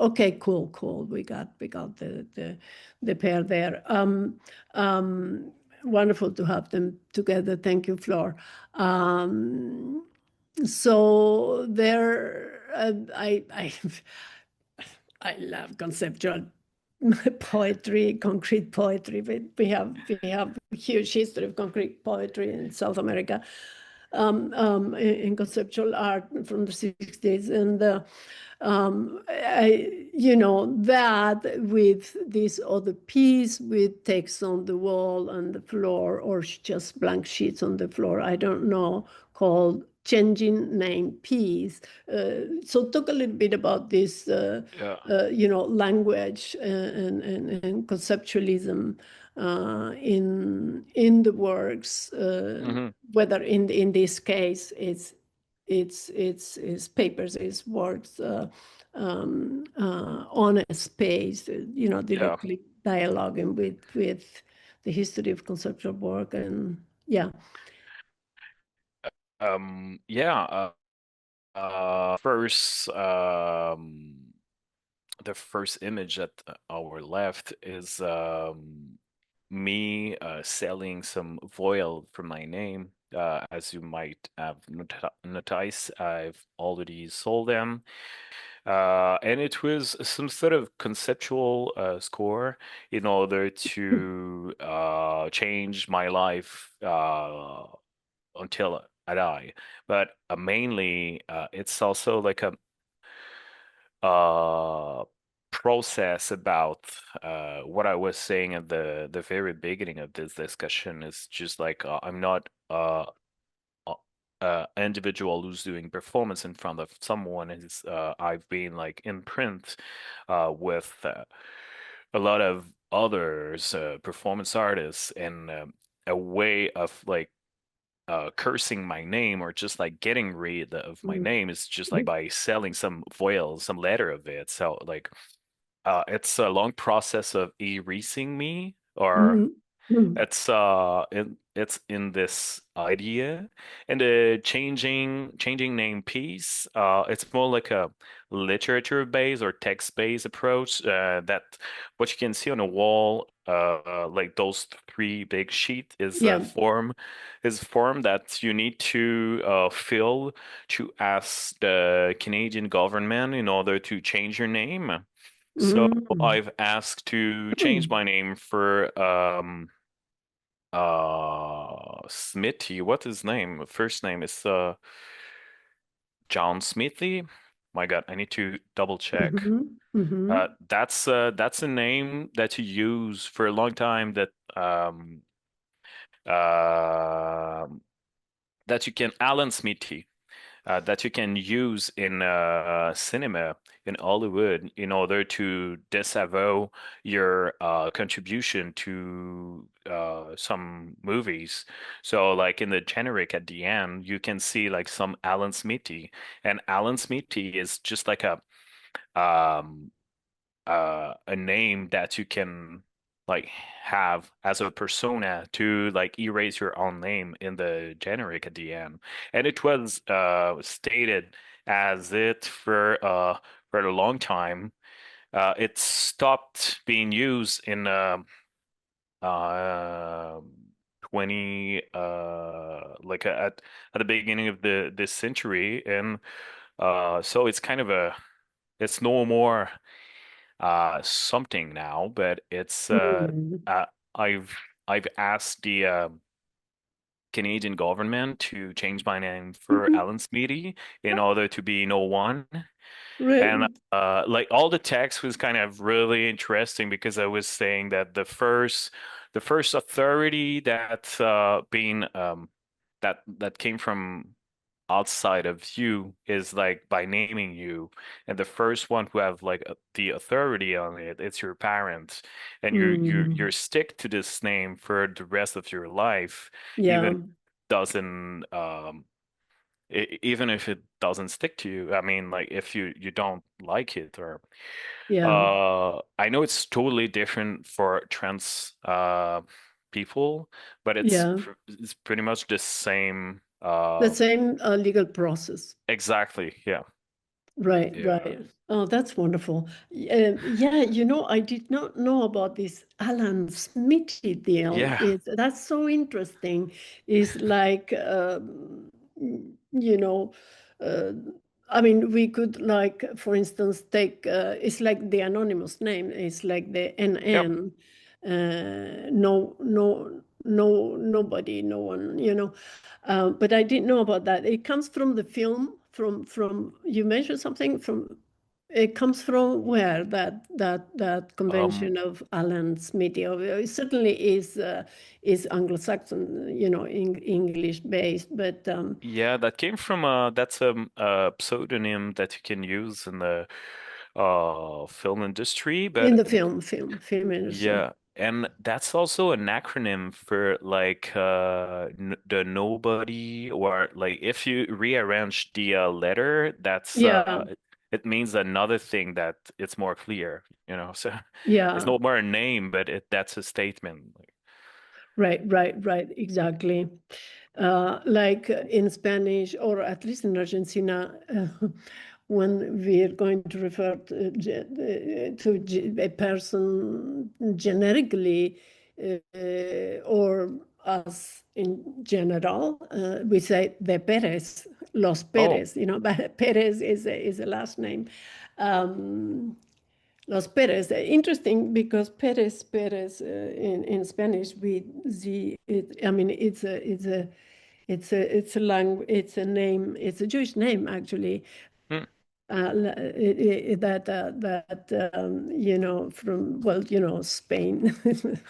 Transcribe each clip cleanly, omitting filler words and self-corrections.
Okay, cool. We got the pair there. Wonderful to have them together. Thank you, Flor. So there, I love conceptual poetry, concrete poetry. We have a huge history of concrete poetry in South America, in conceptual art from the 60s, and that with this other piece with text on the wall and the floor, or just blank sheets on the floor, I don't know, called changing name piece. So talk a little bit about this, Yeah. language and conceptualism in the works, Hmm. whether in this case it's papers, it's works on a space, Yeah. directly dialoguing with the history of conceptual work, and yeah. Yeah. First, the first image at our left is me selling some voile for my name. As you might have noticed, I've already sold them. And it was some sort of conceptual score in order to change my life until I die. But mainly, it's also like a uh, process about what I was saying at the very beginning of this discussion is just like I'm not uh, individual who's doing performance in front of someone. Is I've been like in print with a lot of others, performance artists, and a way of like cursing my name or just like getting rid of my Mhm. name is just like by selling some foil, some letter of it. So like it's a long process of erasing me, or Mhm. Mhm. it's in this idea, and the changing name piece. It's more like a literature based or text based approach. That what you can see on the wall, like those three big sheet, is a Yeah. form that you need to fill to ask the Canadian government in order to change your name. So Mhm. I've asked to change Mhm. my name for Smithy. What is his name? First name is John Smithy. My God, I need to double check. Mhm. Mhm. That's a name that you use for a long time uh, that you can Alan Smithy. That you can use in cinema in Hollywood in order to disavow your contribution to some movies. So, like in the generic at the end, you can see like some Alan Smithy, and Alan Smithy is just like um, a name that you can like have as a persona to like erase your own name in the generic at the end. And it was stated as it for a long time. It stopped being used in uh 20 like at the beginning of the this century, and so it's kind of a it's no more something now, but it's Mhm. uh I've I've asked the Canadian government to change my name for Mhm. Alan Smithy in order to be no one. And Right. like all the text was kind of really interesting because I was saying that the first authority that being that came from outside of you is like by naming you, and the first one who have like the authority on it, it's your parents, and you're Mm. stick to this name for the rest of your life, even Yeah. doesn't even if it doesn't stick to you. I mean, like if you don't like it, or Yeah. I know it's totally different for trans people, but Yeah. it's pretty much the same The same legal process. exactly, yeah. Right, Yeah. right. Oh, that's wonderful. Yeah, I did not know about this Alan Smithy deal. Yeah. That's so interesting. It's like, you know, uh, I mean, we could like, for instance, take, it's like the anonymous name. It's like the Yep. NN, nobody, no one, but I didn't know about that. It comes from the film, from you mentioned something from. It comes from where that Um, convention of Alan Smithy. It certainly is Anglo-Saxon, English based, but yeah, that came from that's a pseudonym that you can use in the film industry, in but the film industry. yeah, and that's also an acronym for like n the nobody, or like if you rearrange the letter, that's Yeah, it means another thing that it's more clear, you know. So it's yeah. no more a name, but that's a statement. Like, Right, exactly. Like in Spanish, or at least in Argentina, when we are going to refer to a person generically, or as in general, we say the Perez, Los oh, Perez, but Perez is a last name. Um, Los Perez. Interesting because Perez in Spanish we see it. I mean, it's a name. It's a Jewish name actually. hmm, From Spain,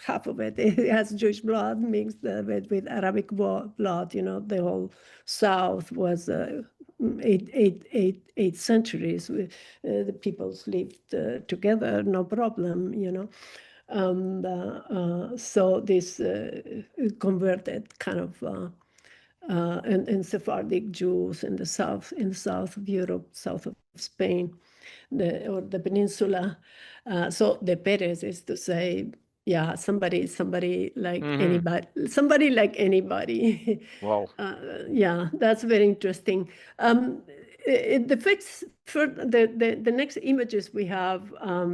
half of it has Jewish blood mixed with Arabic blood. The whole South was 8 centuries. The peoples lived together, no problem. So this converted kind of. And Sephardic Jews in the south of Europe, south of Spain, or the peninsula. So the Perez is to say, yeah, somebody like hmm. anybody, somebody like anybody. Wow. Yeah, that's very interesting. The fix for the next images we have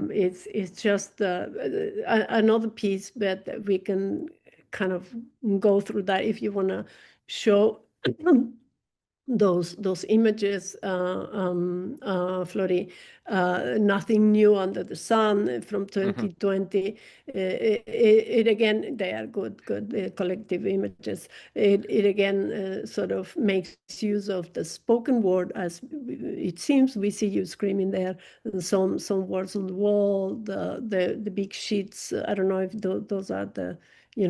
is just another piece, but we can kind of go through that if you want to show those images, Flori. Nothing new under the sun from Hmm. 2020. It again, they are good collective images. It again sort of makes use of the spoken word, as it seems we see you screaming there. And some words on the wall, the big sheets. I don't know if those are the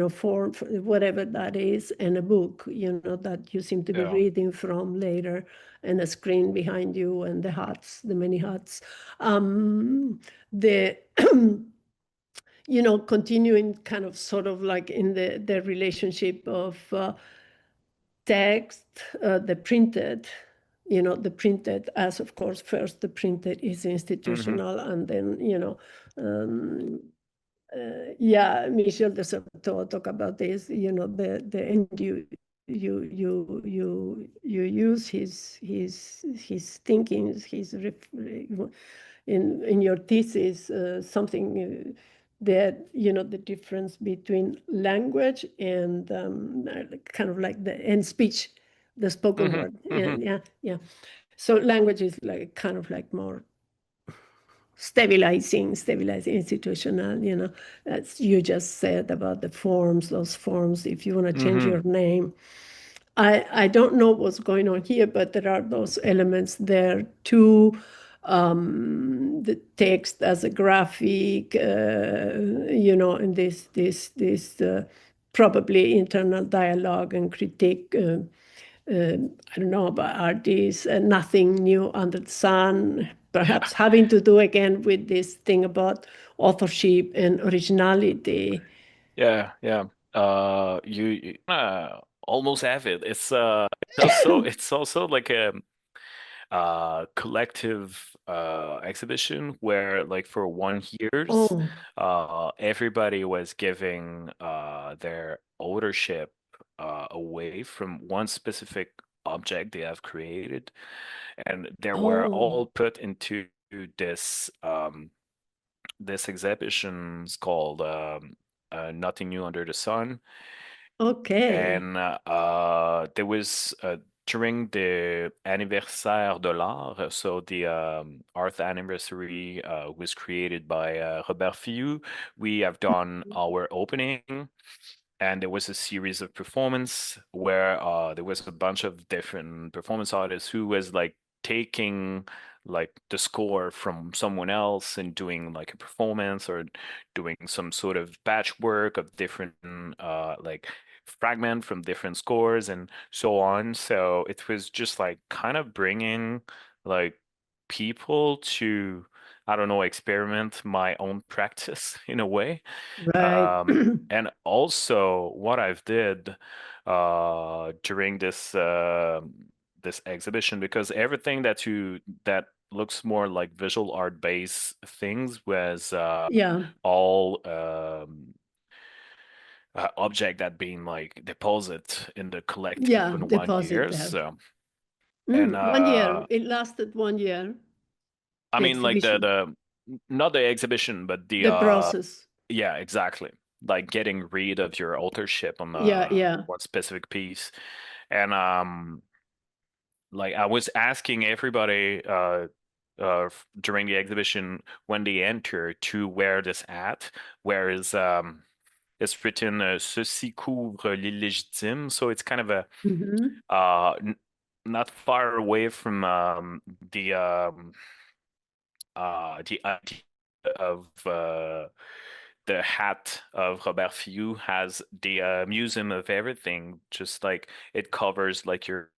for whatever that is, and a book, that you seem to be Yeah. reading from later, and a screen behind you, and the many huts. The continuing kind of sort of like in the relationship of text, the printed, as of course, first the printed is Hmm. institutional, and then, yeah, Michel de Certeau talk about this. The end you use his thinking, in your thesis, something that the difference between language and kind of like the speech, the spoken Hmm. word. Hmm. And yeah. So language is like kind of like more stabilizing, institutional, as you just said about the forms, those forms. If you want to change Hmm. your name, I don't know what's going on here, but there are those elements there too. The text as a graphic, and this probably internal dialogue and critique. I don't know about artists, nothing new under the sun, Yeah. perhaps having to do again with this thing about authorship and originality. Yeah. Yeah. You almost have it. It's also like a collective exhibition where like for 1 years Oh, everybody was giving their ownership away from one specific object they have created, and they were Oh, all put into this this exhibition called Nothing New Under the Sun. okay. And there was during the anniversaire de l'art, so the art anniversary was created by Robert Filloux. We have done our opening, and there was a series of performance where there was a bunch of different performance artists who was like taking like the score from someone else and doing like a performance or doing some sort of patchwork of different like fragment from different scores and so on. So it was just like kind of bringing like people to, I don't know, experiment my own practice in a way. Right. And also what I've did during this exhibition, because everything that looks more like visual art based things was Yeah, all object that being like deposit in the collective yeah, in one deposit year. there. So and 1 year. It lasted 1 year, I the mean like exhibition, the not the exhibition but the the process. yeah, exactly. Like getting rid of your authorship on Yeah, yeah. one specific piece. And like I was asking everybody during the exhibition when they enter to wear this hat, whereas it's written Ceci couvre l'illégitime, so it's kind of a Hmm. n not far away from the idea of the hat of Robert Filloux has the museum of everything, just like it covers like your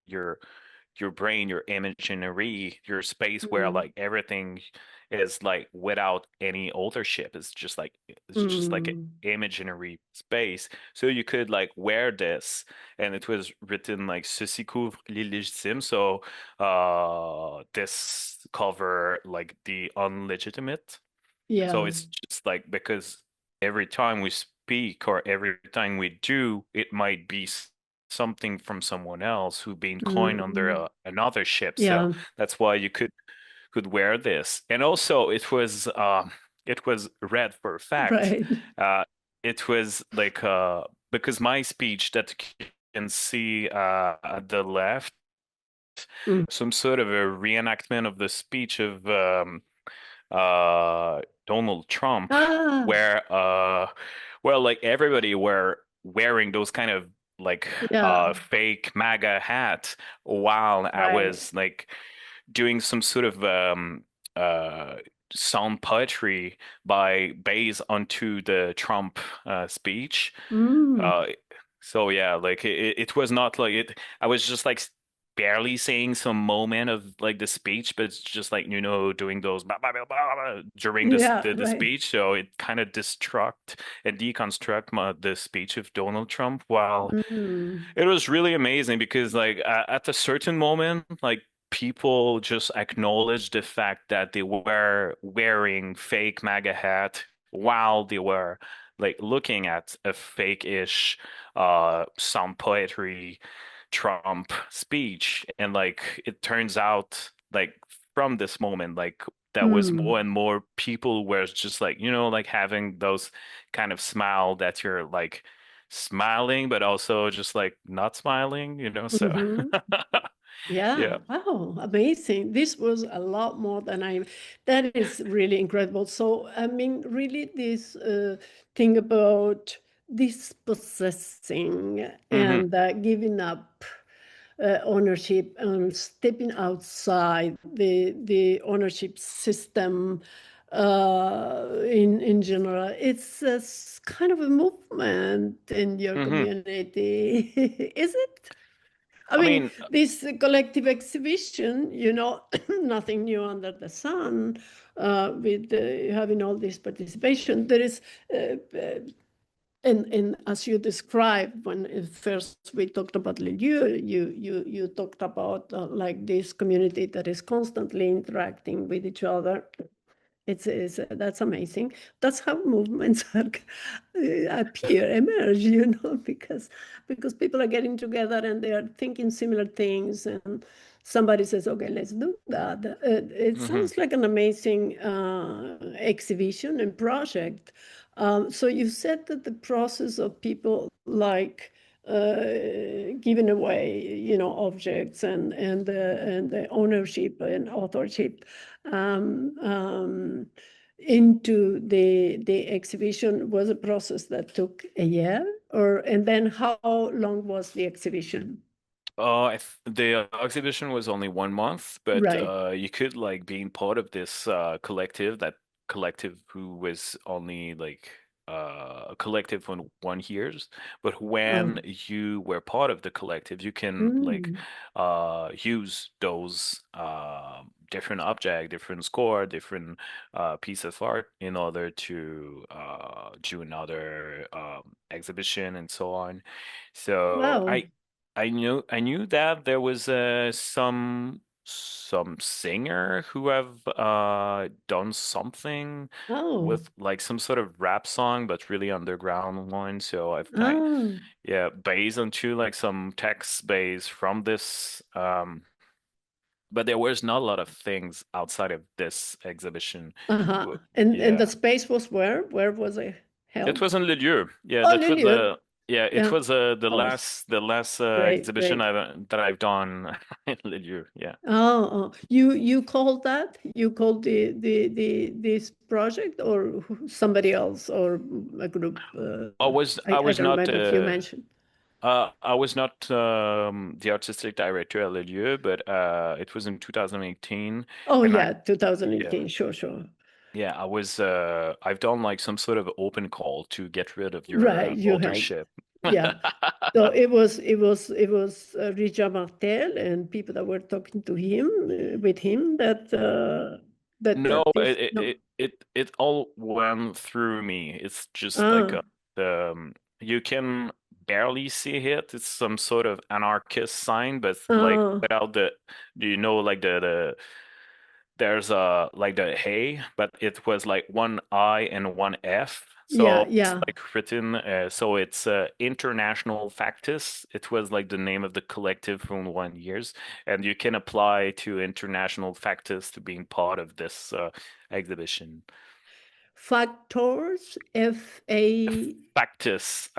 brain, your imaginary, your space where Mm. like everything is like without any authorship. It's just like an Mm. imaginary space. So you could like wear this, and it was written like Ceci couvre l'illégitime. So this cover like the unlegitimate. So Yeah. it's just like because every time we speak or every time we do, it might be something from someone else who been coined under Mm. another ship. So Yeah. that's why you could wear this. And also it was read for a fact. Right. Uh it was like because my speech that you can see at the left, Mm. some sort of a reenactment of the speech of Donald Trump, Ah, where well, like everybody were wearing those kind of like yeah. fake MAGA hat while I Right. was like doing some sort of uh sound poetry by based onto the Trump speech. Mm. Uh, so yeah, like it was not like it. I was just like barely saying some moment of like the speech, but it's just like doing those blah, blah, blah, blah, blah, during Yeah, the right. speech. So it kind of destruct and deconstruct the speech of Donald Trump. While Mm. it was really amazing because like at a certain moment, like people just acknowledged the fact that they were wearing fake MAGA hat while they were like looking at a fake-ish some poetry Trump speech. And like it turns out like from this moment, like there was Mm. more and more people were just like, like having those kind of smile that you're like smiling, but also just like not smiling. So Hmm. Yeah, yeah. wow, amazing. This was a lot more than that is really incredible. So, I mean, really this thing about dispossessing Hmm. and giving up ownership and stepping outside the ownership system in general. It's kind of a movement in your Hmm. community, is it? I I mean, mean, this collective exhibition, nothing new under the sun, with having all this participation. There is, uh, uh, and as you described when first we talked about Lieu, you talked about like this community that is constantly interacting with each other That's amazing. That's how movements appear, emerge, because people are getting together and they are thinking similar things, and somebody says, "Okay, let's do that." It Hmm. sounds like an amazing exhibition and project. So you said that the process of people like giving away, objects and the ownership and authorship into the exhibition was a process that took a year, and then how long was the exhibition? The exhibition was only 1 month, but Right. you could like being part of this collective, that collective who was only like a collective for 1 years. But when Oh. you were part of the collective, you can like Mm. use those different object, different score, different piece of art in order to do another exhibition and so on. So Wow. I knew that there was some singer who have done something Oh. with like some sort of rap song, but really underground one. So Oh. yeah, based onto like some text based from this. But there was not a lot of things outside of this exhibition. Uh-huh. And the Yeah. space was where? Where was it It held? was in Lieu. Yeah, Oh, that was Lieu. yeah, it Yeah. was Oh, the last great, exhibition great. that I've done in Lieu. Yeah. Oh, you called that? You called the this project or somebody else or a group? I I was don't not remember if you mentioned. the artistic director at Lieu, but it was in 2018, Oh and yeah, yeah 2018. Sure, sure. I've done like some sort of open call to get rid of your Right, you had. authorship. Yeah. So it was Richard Martel and people that were talking to him with him No, that this it, no. it it it all went through me. It's just like Ah, you can barely see it. It's some sort of anarchist sign, but like ah, without the, do you know like there's like the hey, but it was like one I and one F. yeah, So it's yeah. like written, so it's International Factus. It was like the name of the collective from 1 years, and you can apply to International Factus to being part of this exhibition. Factors, F-A, Factus,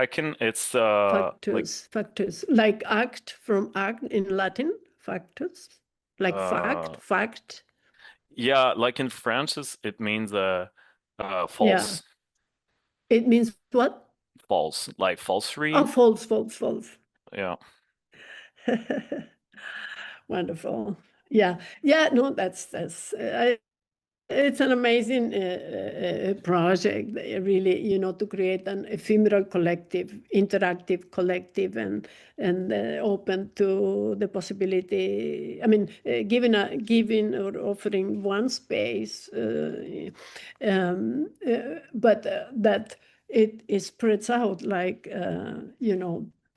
it's like factus, like act from act in Latin, factus, like uh fact. yeah, like in French, it means Yeah. false, It means what? like Oh, falsery. false, false, false. Yeah. Wonderful. Yeah. Yeah, no, it's an amazing project, really, to create an ephemeral collective, interactive collective, and open to the possibility. I mean, giving or offering one space, but that it spreads out like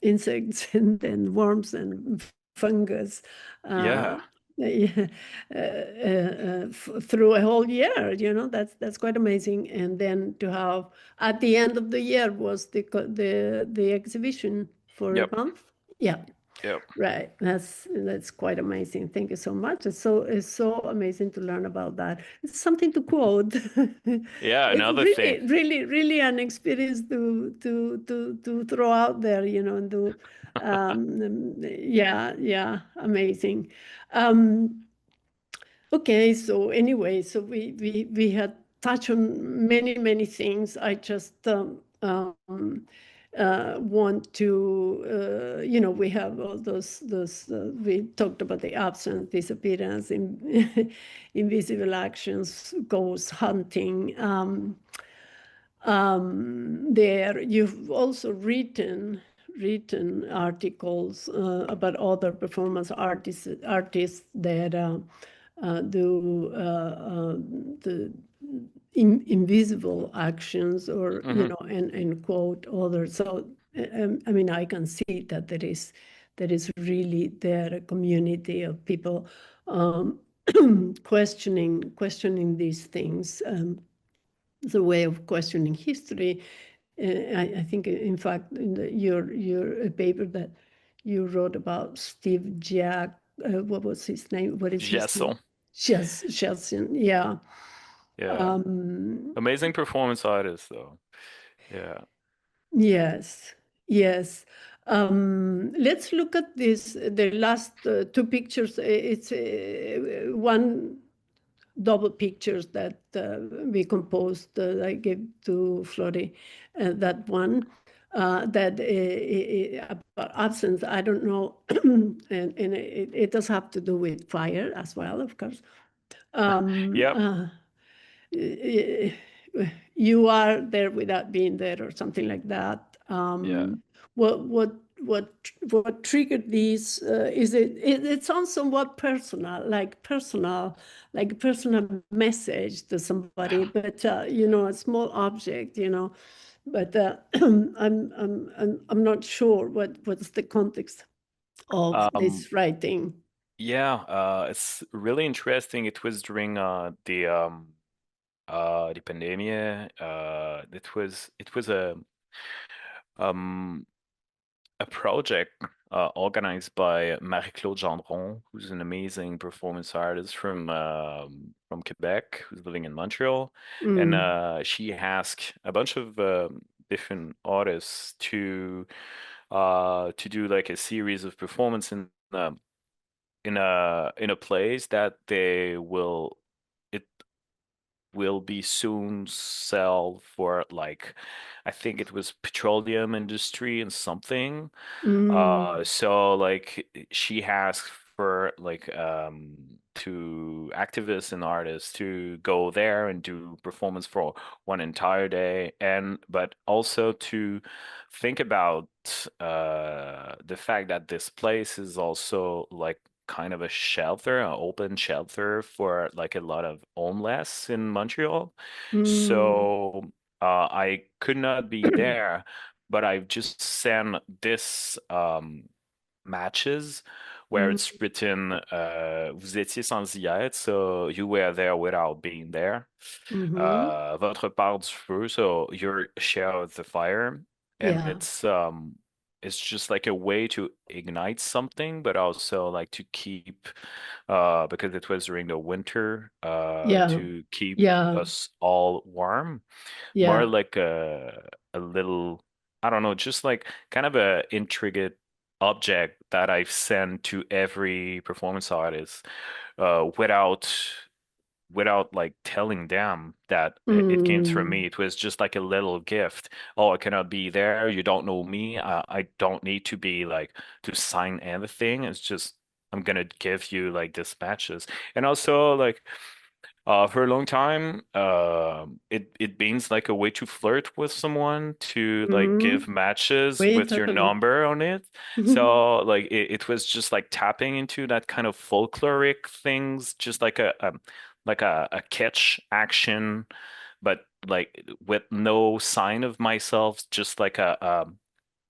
insects and worms and fungus. Uh, Yeah. yeah, through a whole year, that's quite amazing. And then to have at the end of the year was the exhibition for a Yep. month. Yeah, Yep. right. That's quite amazing. Thank you so much. It's so amazing to learn about that. It's something to quote. Yeah, It's another thing. really, really, really an experience to throw out there, and do. Yeah, yeah, amazing. Um, Okay, so anyway, so we had touched on many, many things. I just want to, we have all those we talked about the absence, disappearance, invisible actions, ghost hunting. There, you've also written articles about other performance artists that do the invisible actions, or Hmm. and quote others. So I mean, I can see that there is really there a community of people questioning these things, the way of questioning history. I think, in fact, in your paper that you wrote about Steve Jack, what was his name? What is his name? Gesell. Chelsea, yeah. Yeah. Amazing performance artist, though. Yeah. Yes, yes. Let's look at the last two pictures. It's one double pictures that we composed. I gave to Flori, that one. That about absence, I don't know, and it does have to do with fire as well, of course. Yep. You are there without being there, or something like that. Yeah. What triggered these? Is it sounds somewhat personal, like a personal message to somebody, but a small object, But I'm not sure what's the context of Um, this writing. yeah, it's really interesting. It was during the pandemic. It was um a project organized by Marie-Claude Gendron, who's an amazing performance artist from Quebec, who's living in Montreal, and Mm, she asked a bunch of different artists to do like a series of performance in a place that they will be soon sell for, like, I think it was petroleum industry and something. mm, So like she asked for like to activists and artists to go there and do performance for one entire day, and but also to think about the fact that this place is also like kind of a shelter, an open shelter for like a lot of homeless in Montreal. mm, So I could not be there, but I've just sent this matches where mm, it's written vous étiez sans y être, so you were there without being there. mhm. Votre part du feu, so your share of the fire, and Yeah, it's just like a way to ignite something, but also like to keep because it was during the winter yeah, to keep yeah, us all warm, more yeah, like a little, I don't know, just like kind of a intricate object that I've sent to every performance artist without like telling them that it came from mm, me. It was just like a little gift. Oh, I cannot be there. You don't know me. I don't need to be like to sign anything. It's just I'm gonna give you like dispatches. And also like for a long time, it means like a way to flirt with someone, to like give mm. matches Oui, with your totally. number on it. So like it was just like tapping into that kind of folkloric things, just like a catch action, but like with no sign of myself, just like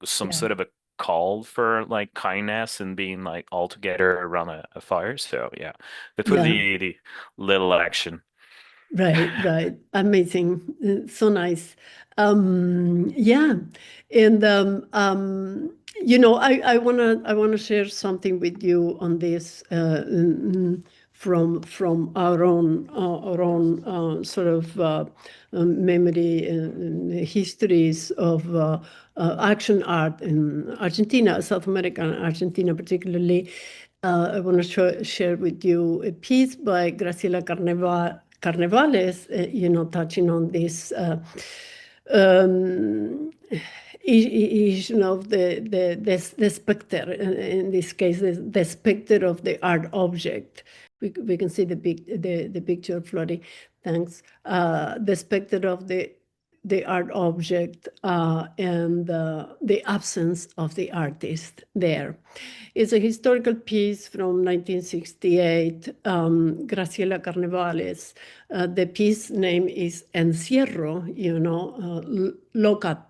some Yeah, sort of a call for like kindness and being like all together around a fire. So yeah, that was yeah. the little action. Right, right. Amazing. So nice. Yeah. And I wanna share something with you on this from our own sort of memory and histories of action art in Argentina, South America and Argentina particularly. I want to share with you a piece by Graciela Carnevales, touching on this issue of the specter, in this case, the specter of the art object. We can see the picture, Flori. Thanks. The specter of the art object and the absence of the artist there. It's a historical piece from 1968, Graciela Carnevales. The piece name is Encierro, lockup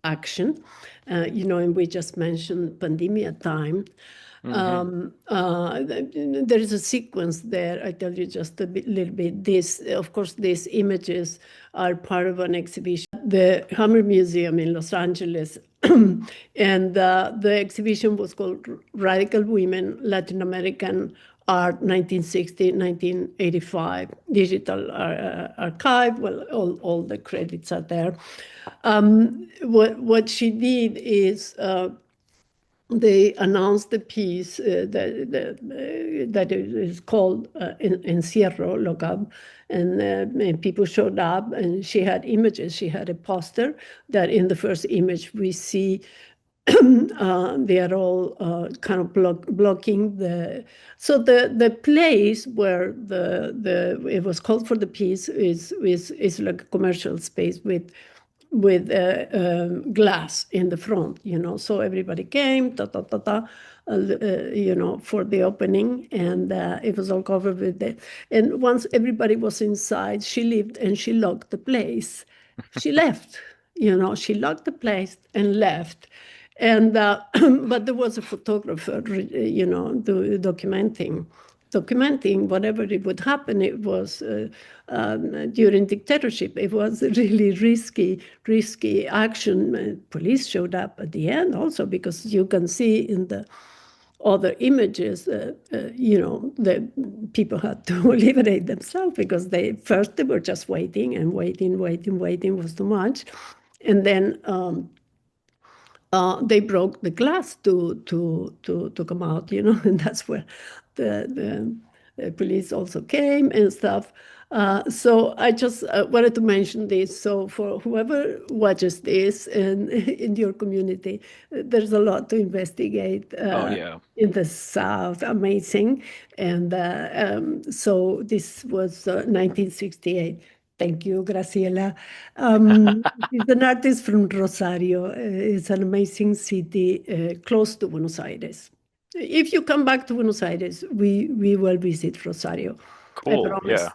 action, and we just mentioned pandemia time. There is a sequence there. I tell you just a little bit. Of course, these images are part of an exhibition at the Hammer Museum in Los Angeles. And the exhibition was called Radical Women, Latin American Art, 1960-1985, digital archive. Well, all the credits are there. What she did is they announced the piece that is called Encierro, Lockup, and people showed up, and she had images. She had a poster that in the first image we see they are all kind of blocking the. So the place where it was called for the piece is like a commercial space with glass in the front, So everybody came, for the opening, and it was all covered with that. And once everybody was inside, she left and she locked the place. She left, she locked the place and left. And but there was a photographer, documenting whatever it would happen. It was during dictatorship. It was really risky action. Police showed up at the end also, because you can see in the other images, the people had to liberate themselves, because they were just waiting and waiting was too much. And then they broke the glass to come out, and that's where the police also came and stuff. So I just wanted to mention this. So for whoever watches this and in your community, there's a lot to investigate in the South. Amazing. And so this was 1968. Thank you, Graciela. He's an artist from Rosario. It's an amazing city close to Buenos Aires. If you come back to Buenos Aires, we will visit Rosario. I Cool. promise.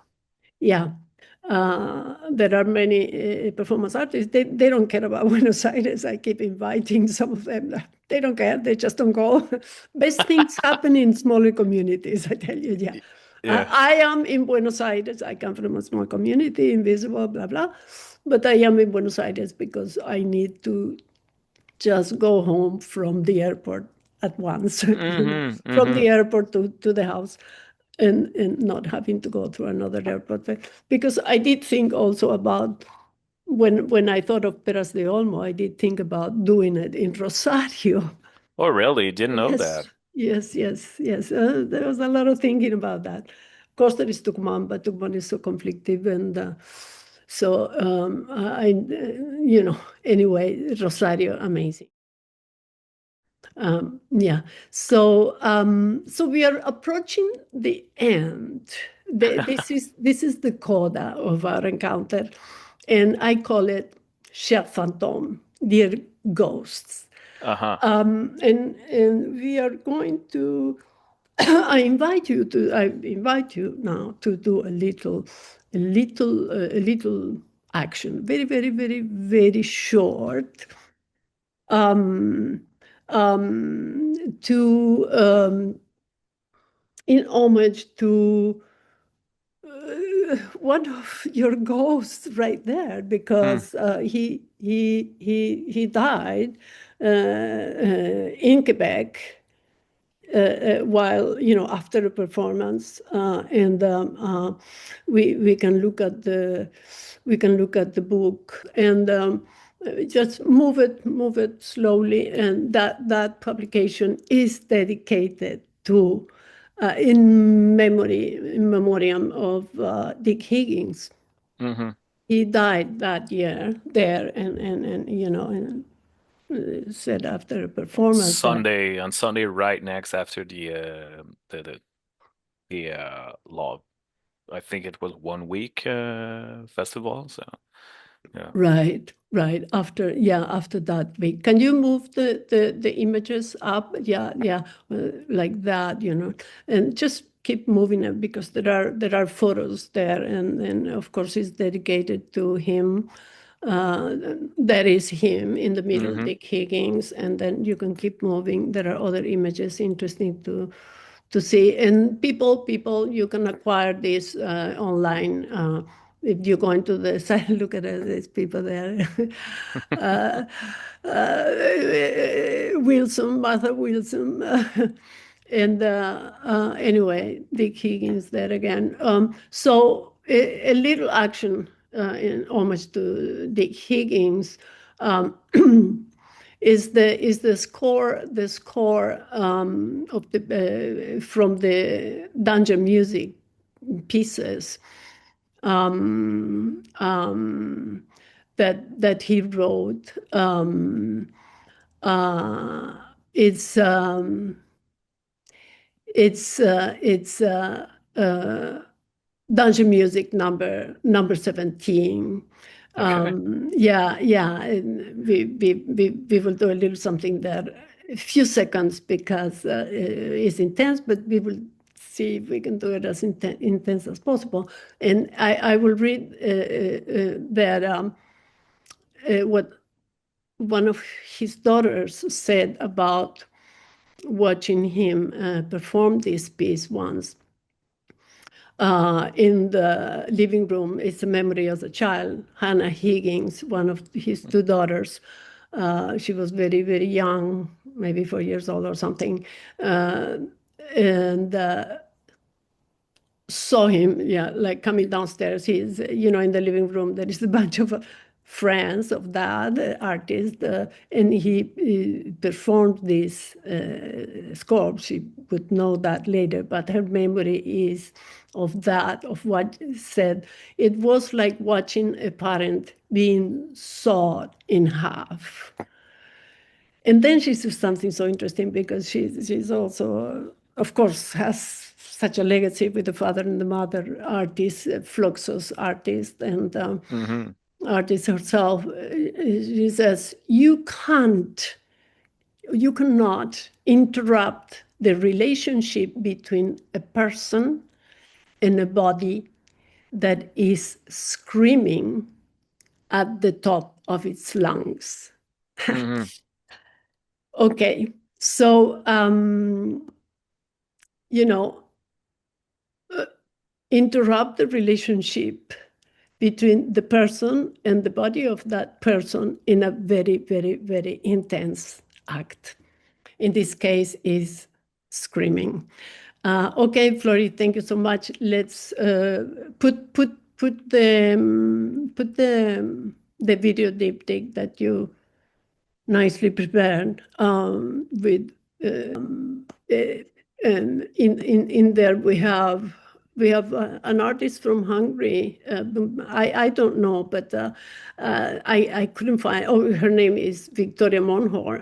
Yeah. There are many performance artists. They don't care about Buenos Aires. I keep inviting some of them. They don't care. They just don't go. Best things happen in smaller communities, I tell you. Yeah. I am in Buenos Aires. I come from a small community, invisible, blah, blah. But I am in Buenos Aires because I need to just go home from the airport at once, from the airport to the house, and not having to go through another airport. Because I did think also about, when I thought of Peras de Olmo, I did think about doing it in Rosario. Oh, really? Didn't know that. Yes. There was a lot of thinking about that. Of course, there is Tucumán, but Tucumán is so conflictive, and so anyway, Rosario, amazing. So we are approaching the end. This is the coda of our encounter, and I call it Cher Fantôme, dear ghosts. And we are going to. I invite you now to do a little action, very, very, very, very short. In homage to one of your ghosts right there, because he died in Quebec while after a performance, and we can look at the book and just move it slowly, and that publication is dedicated to in memoriam of Dick Higgins. He died that year there, and said after a performance on Sunday, right next after the law. I think it was 1 week festival. So yeah. Right. After that week. Can you move the images up? Yeah, like that, and just keep moving it, because there are photos there, and of course it's dedicated to him. that is him in the middle, Mm-hmm. Dick Higgins, and then you can keep moving. There are other images interesting to see. And people, you can acquire this online. If you go into the site, look at it, there's people there. uh, Wilson, Martha Wilson. And anyway, Dick Higgins there again. So a little action in homage to Dick Higgins. Is the score of the from the dungeon music pieces that he wrote. Uh, it's um, it's dungeon music number 17. Okay. Yeah, and we will do a little something there, a few seconds, because it's intense, but we will see if we can do it as intense as possible. And I will read that what one of his daughters said about watching him perform this piece once. In the living room, it's a memory of a child, Hannah Higgins, one of his two daughters. She was very, very young, maybe 4 years old or something. And saw him, yeah, like coming downstairs. He's, in the living room, there is a bunch of friends of that artist, and he performed this score. She would know that later, but her memory is of that, of what said. It was like watching a parent being sawed in half. And then she says something so interesting, because she's also, of course, has such a legacy with the father and the mother, artist, Fluxus artist, and Mm-hmm. artist herself. She says, you cannot interrupt the relationship between a person and a body that is screaming at the top of its lungs. Mm-hmm. Okay, so you know, interrupt the relationship between the person and the body of that person in a very, very, very intense act. In this case, is screaming. Okay, Flori, thank you so much. Let's put the video diptych that you nicely prepared with and in there we have an artist from Hungary. I don't know, but I couldn't find. Oh, her name is Victoria Monhor.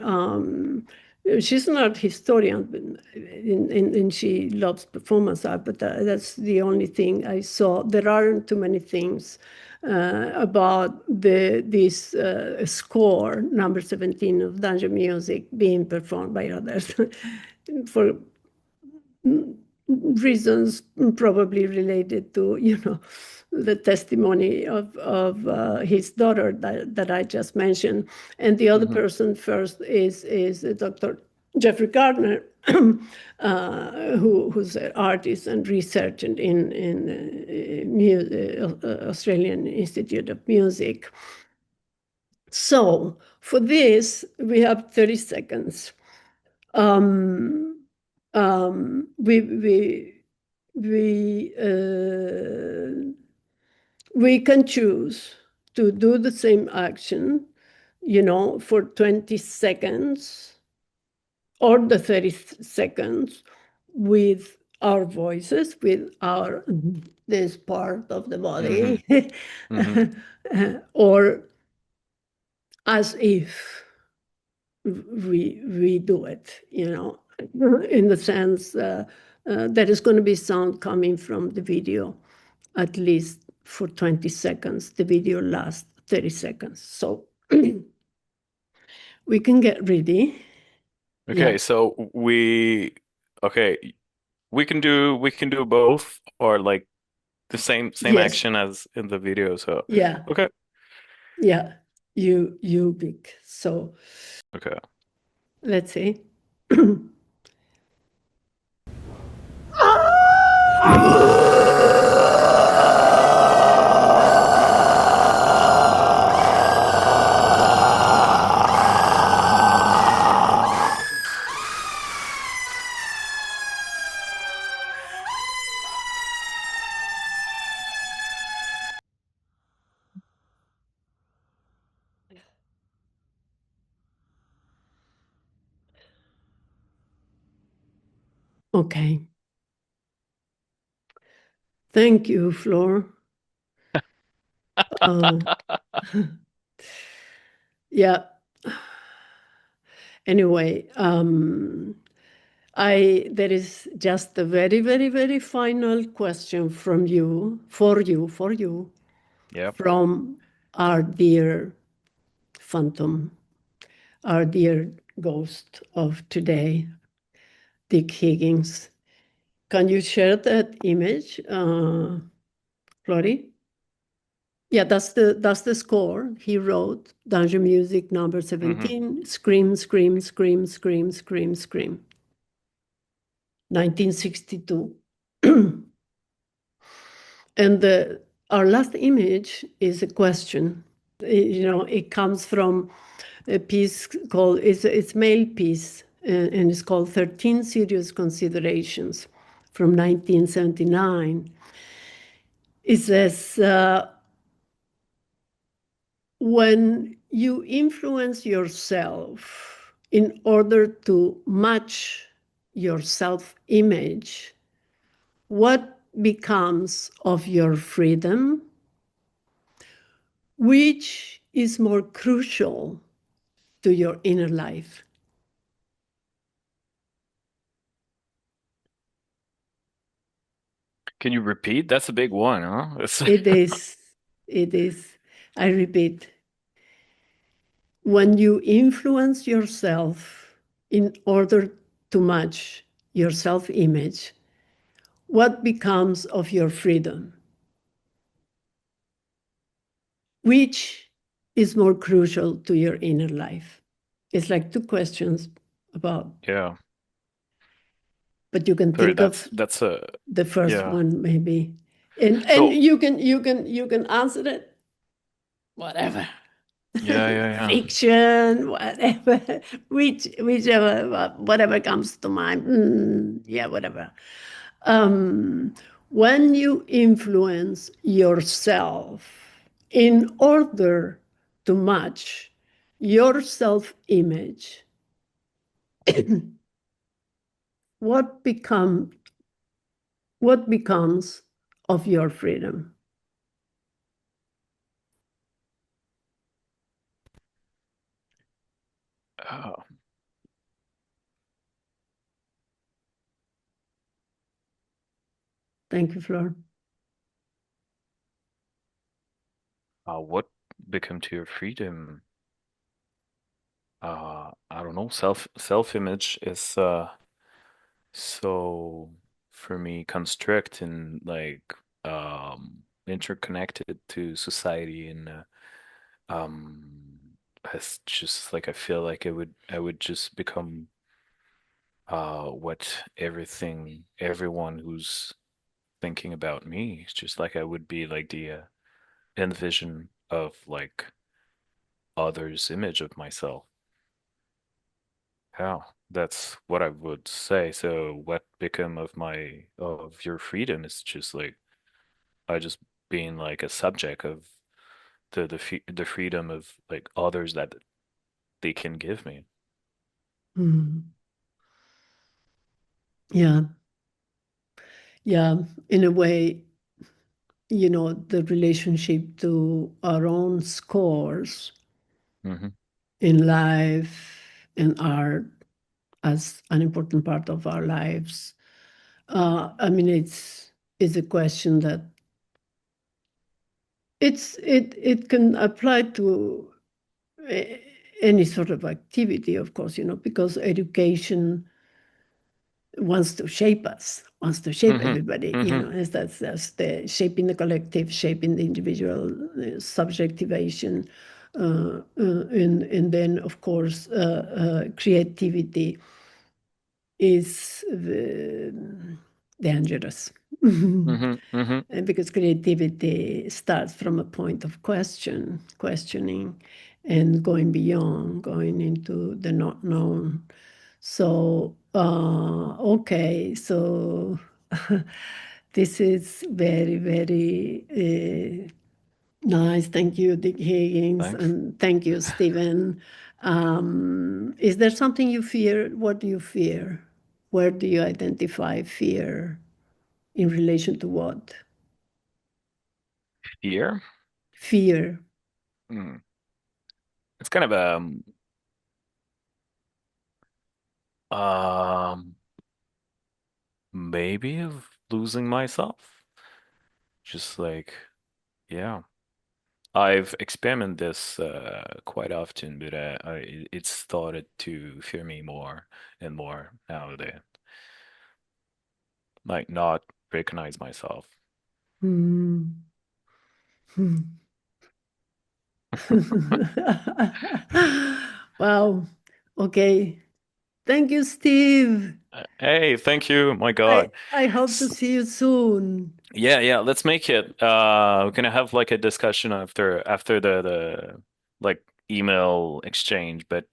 She's an art historian, and she loves performance art, but that's the only thing I saw. There aren't too many things about this score, number 17 of dungeon music, being performed by others for reasons probably related to, the testimony of his daughter that I just mentioned. And the other Mm-hmm. person first is Dr. Jeffrey Gardner, who's an artist and researcher in Australian Institute of Music. So for this, we have 30 seconds. Um, we can choose to do the same action, for 20 seconds or the 30 seconds with our voices, with this part of the Mm-hmm. body, Mm-hmm. or as if we do it, in the sense there is going to be sound coming from the video, at least for 20 seconds. The video lasts 30 seconds. So we can get ready. Yeah. Okay, so okay, we can do both, or like the same Yes. action as in the video. So Yeah. okay. Yeah, you big. So Okay. let's see. Okay. Thank you, Flor. Uh, yeah. Anyway, there is just a very, very, very final question from you, for you, Yep. from our dear phantom, our dear ghost of today, Dick Higgins. Can you share that image, Flory? Yeah, that's the score he wrote. Dungeon Music number 17. Scream, scream, scream, scream, scream, scream. 1962. And our last image is a question. It comes from a piece called, it's male piece, and it's called 13 Serious Considerations from 1979. It says, when you influence yourself in order to match your self-image, what becomes of your freedom? Which is more crucial to your inner life? Can you repeat? That's a big one, huh? It is, it is, I repeat, when you influence yourself in order to match your self-image, what becomes of your freedom? Which is more crucial to your inner life? It's like two questions about, Yeah. but you can Sorry, think of that's a the first yeah. one maybe, and So you can answer it, whatever. yeah. Fiction, whatever, whichever, whatever comes to mind. Yeah, whatever. When you influence yourself in order to match your self-image, what become what becomes of your freedom? Uh, Thank you, Flor. what become to your freedom? I don't know. Self-image is so for me construct and like interconnected to society and it's just like I feel like I would just become what everyone who's thinking about me. It's just like I would be like the envision of like others' image of myself. Yeah, that's what I would say. So what become of your freedom is just like I just being like a subject of the freedom of like others that they can give me. Mm. Yeah, yeah. In a way, the relationship to our own scores Hmm. in life and art as an important part of our lives. I mean, it's a question that it can apply to any sort of activity, of course, because education wants to shape us, wants to shape Mm-hmm. everybody, Mm-hmm. that's the shaping the collective, shaping the individual, subjectivation, and then of course creativity is dangerous. Mm-hmm. Mm-hmm. And because creativity starts from a point of questioning, and going beyond, going into the not known. So, okay, so this is very, very nice. Thank you, Dick Higgins, Thanks. and thank you, Stephen. Is there something you fear? What do you fear? Where do you identify fear in relation to what? Here. Fear. Mm. It's kind of um maybe of losing myself. Just like, yeah. I've experimented this quite often, but it's started to fear me more and more nowadays. Like not recognize myself. Hmm. Hmm. Wow. Okay. Thank you, Steve. Hey, thank you. My I God. I hope to S- see you soon. Yeah, yeah, let's make it. We're gonna have like a discussion after the like email exchange, but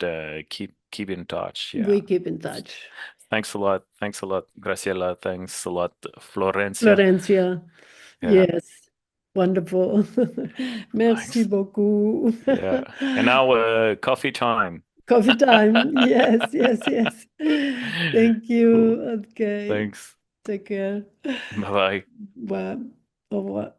keep in touch. Yeah. We keep in touch. Thanks a lot. Thanks a lot, Graciela. Thanks a lot, Florencia. Florencia. Yeah, Yes. Wonderful. Merci thanks. beaucoup. Yeah. And now coffee time. Coffee time. Yes, yes, yes. Thank Cool. you. Okay. Thanks. Take care. Bye bye. Bye. Au revoir.